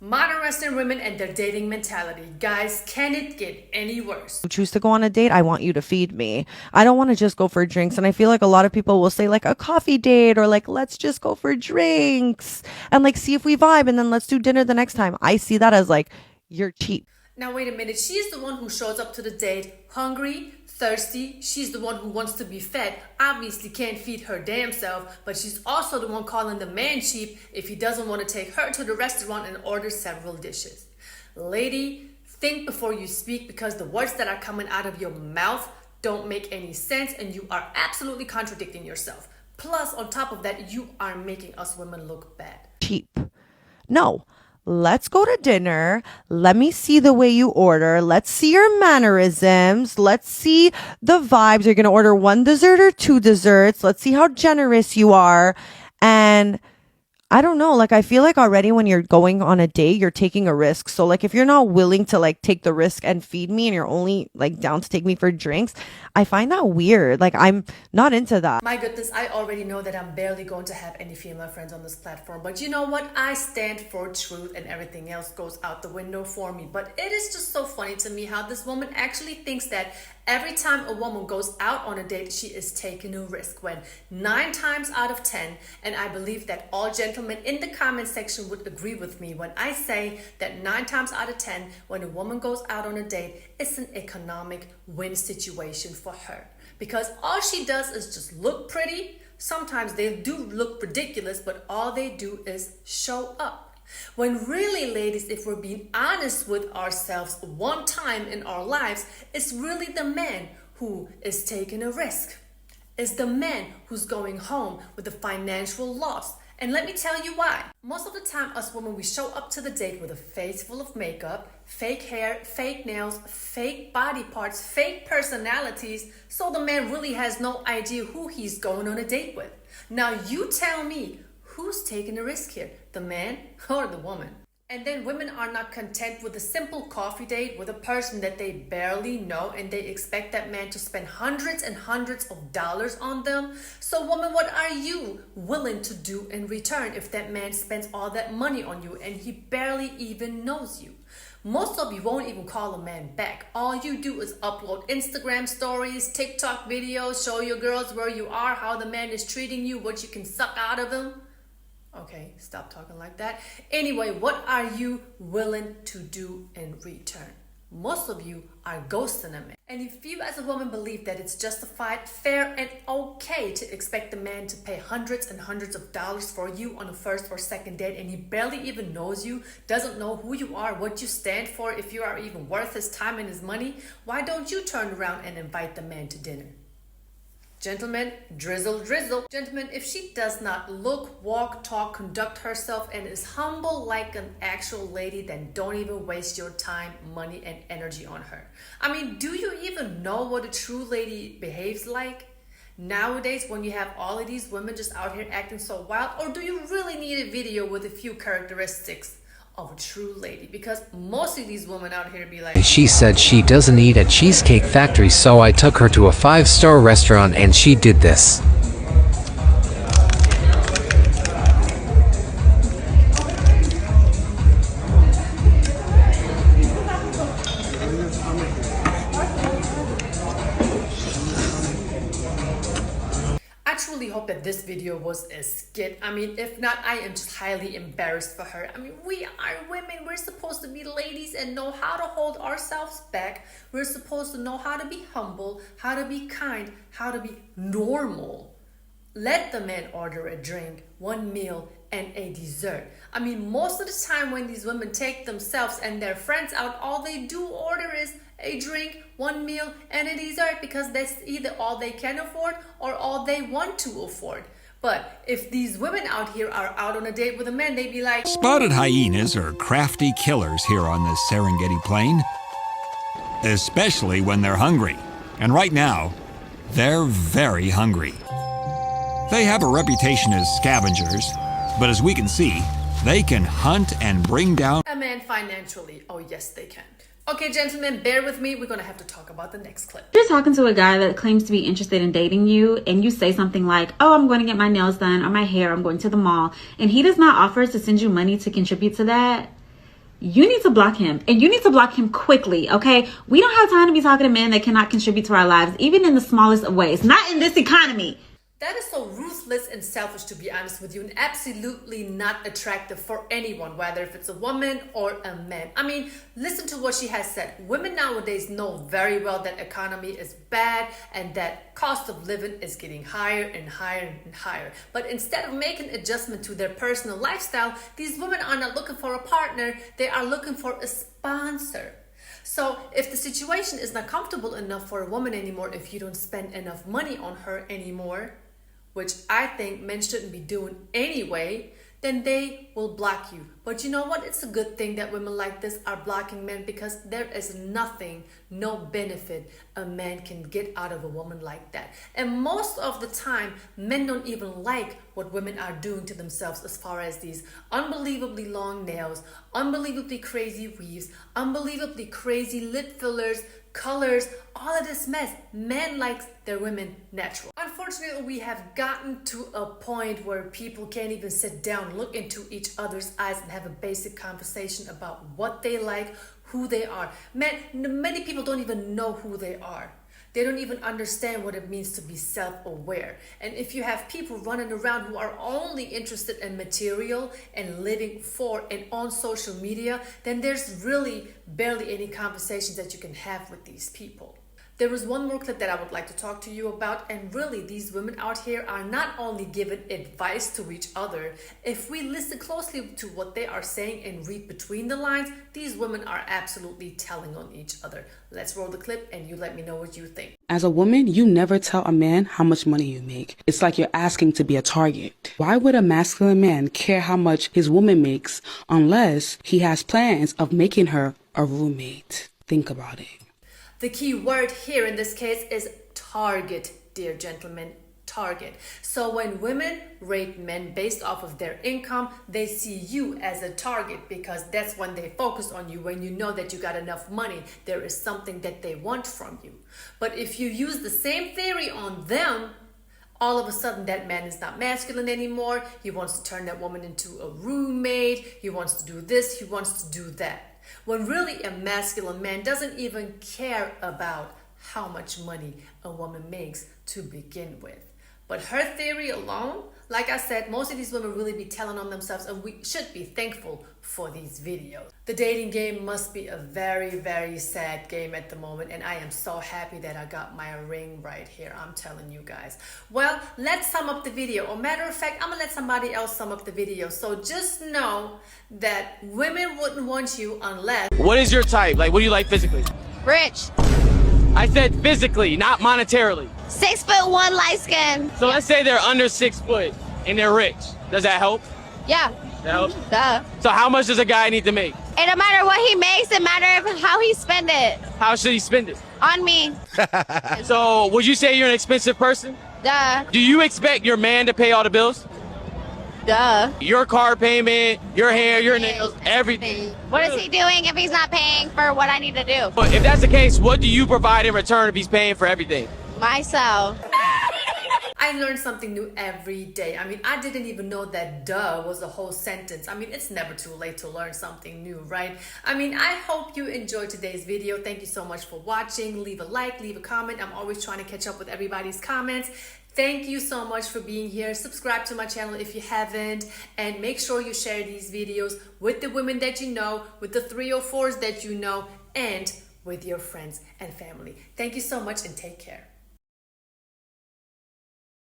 Modern Western women and their dating mentality. Guys, can it get any worse? Choose to go on a date, I want you to feed me. I don't want to just go for drinks. And I feel like a lot of people will say like a coffee date or like, let's just go for drinks and like see if we vibe and then let's do dinner the next time. I see that as like, you're cheap. Now wait a minute, she's the one who shows up to the date hungry, thirsty. She's the one who wants to be fed, obviously can't feed her damn self, but she's also the one calling the man cheap if he doesn't want to take her to the restaurant and order several dishes. Lady, think before you speak, because the words that are coming out of your mouth don't make any sense and you are absolutely contradicting yourself. Plus, on top of that, you are making us women look bad. Cheap. No. Let's go to dinner. Let me see the way you order. Let's see your mannerisms. Let's see the vibes. You're going to order one dessert or two desserts. Let's see how generous you are. And I don't know, like I feel like already when you're going on a date, you're taking a risk. So like if you're not willing to like take the risk and feed me and you're only like down to take me for drinks, I find that weird. Like I'm not into that. My goodness, I already know that I'm barely going to have any female friends on this platform, but you know what? I stand for truth and everything else goes out the window for me. But it is just so funny to me how this woman actually thinks that every time a woman goes out on a date, she is taking a risk, when 9 times out of 10, and I believe that all gentlemen in the comment section would agree with me when I say that 9 times out of 10, when a woman goes out on a date, it's an economic win situation for her. Because all she does is just look pretty. Sometimes they do look ridiculous, but all they do is show up. When really, ladies, if we're being honest with ourselves one time in our lives, it's really the man who is taking a risk. It's the man who's going home with a financial loss. And let me tell you why. Most of the time, us women, we show up to the date with a face full of makeup, fake hair, fake nails, fake body parts, fake personalities, so the man really has no idea who he's going on a date with. Now you tell me, who's taking the risk here, the man or the woman? And then women are not content with a simple coffee date with a person that they barely know, and they expect that man to spend hundreds and hundreds of dollars on them. So woman, what are you willing to do in return if that man spends all that money on you and he barely even knows you? Most of you won't even call a man back. All you do is upload Instagram stories, TikTok videos, show your girls where you are, how the man is treating you, what you can suck out of him. Okay, stop talking like that. Anyway, what are you willing to do in return? Most of you are ghosting a man. And if you as a woman believe that it's justified, fair, and okay to expect the man to pay hundreds and hundreds of dollars for you on a first or second date, and he barely even knows you, doesn't know who you are, what you stand for, if you are even worth his time and his money, why don't you turn around and invite the man to dinner? Gentlemen, drizzle, drizzle. Gentlemen, if she does not look, walk, talk, conduct herself, and is humble like an actual lady, then don't even waste your time, money, and energy on her. I mean, do you even know what a true lady behaves like? Nowadays, when you have all of these women just out here acting so wild, or do you really need a video with a few characteristics of a true lady? Because most of these women out here be like, she said she doesn't eat at Cheesecake Factory, so I took her to a 5-star restaurant and she did this. I truly hope that this video was a skit. I mean, if not, I am just highly embarrassed for her. I mean, we are women. We're supposed to be ladies and know how to hold ourselves back. We're supposed to know how to be humble, how to be kind, how to be normal. Let the man order a drink, one meal, and a dessert. I mean, most of the time when these women take themselves and their friends out, all they do order is a drink, one meal, and a dessert, because that's either all they can afford or all they want to afford. But if these women out here are out on a date with a man, they'd be like, Spotted hyenas are crafty killers here on the Serengeti Plain, especially when they're hungry. And right now, they're very hungry. They have a reputation as scavengers, but as we can see, they can hunt and bring down a man financially. Oh yes, they can. Okay, gentlemen, bear with me. We're gonna have to talk about the next clip. You're talking to a guy that claims to be interested in dating you, and you say something like, oh, I'm going to get my nails done or my hair, I'm going to the mall, and he does not offer to send you money to contribute to that. you need to block him, and you need to block him quickly, okay? We don't have time to be talking to men that cannot contribute to our lives, even in the smallest of ways. Not in this economy. That is so ruthless and selfish, to be honest with you, and absolutely not attractive for anyone, whether if it's a woman or a man. I mean, listen to what she has said. Women nowadays know very well that economy is bad and that cost of living is getting higher and higher and higher. But instead of making adjustment to their personal lifestyle, these women are not looking for a partner, they are looking for a sponsor. So if the situation is not comfortable enough for a woman anymore, if you don't spend enough money on her anymore, which I think men shouldn't be doing anyway, then they will block you. But you know what? It's a good thing that women like this are blocking men, because there is nothing, no benefit a man can get out of a woman like that. And most of the time, men don't even like what women are doing to themselves, as far as these unbelievably long nails, unbelievably crazy weaves, unbelievably crazy lip fillers, colors, all of this mess. Men like their women natural. Unfortunately, we have gotten to a point where people can't even sit down, look into each other's eyes, and have a basic conversation about what they like, who they are. Many people don't even know who they are. They don't even understand what it means to be self-aware. And if you have people running around who are only interested in material and living for and on social media, then there's really barely any conversations that you can have with these people. There was one more clip that I would like to talk to you about, and really these women out here are not only giving advice to each other. If we listen closely to what they are saying and read between the lines, these women are absolutely telling on each other. Let's roll the clip and you let me know what you think. As a woman, you never tell a man how much money you make. It's like you're asking to be a target. Why would a masculine man care how much his woman makes unless he has plans of making her a roommate? Think about it. The key word here in this case is target, dear gentlemen, target. So when women rate men based off of their income, they see you as a target, because that's when they focus on you. When you know that you got enough money, there is something that they want from you. But if you use the same theory on them, all of a sudden that man is not masculine anymore. He wants to turn that woman into a roommate. He wants to do this. He wants to do that. When really a masculine man doesn't even care about how much money a woman makes to begin with. But her theory alone, like I said, most of these women really be telling on themselves, and we should be thankful for these videos. The dating game must be a very, very sad game at the moment, and I am so happy that I got my ring right here. I'm telling you guys. Well, let's sum up the video. Or matter of fact, I'm gonna let somebody else sum up the video. So just know that women wouldn't want you unless... What is your type? Like, what do you like physically? Rich. I said physically, not monetarily. 6'1", light skin. So let's say they're under 6 foot and they're rich. Does that help? Yeah. That helps? Duh. So how much does a guy need to make? It don't matter what he makes, it matters how he spend it. How should he spend it? On me. So would you say you're an expensive person? Duh. Do you expect your man to pay all the bills? Duh. Your car payment, your hair, your nails, everything. What is he doing if he's not paying for what I need to do? But if that's the case, what do you provide in return if he's paying for everything? Myself. I learn something new every day. I mean, I didn't even know that duh was a whole sentence. I mean, it's never too late to learn something new, right? I mean, I hope you enjoyed today's video. Thank you so much for watching. Leave a like, leave a comment. I'm always trying to catch up with everybody's comments. Thank you so much for being here. Subscribe to my channel if you haven't, and make sure you share these videos with the women that you know, with the 304s that you know, and with your friends and family. Thank you so much and take care.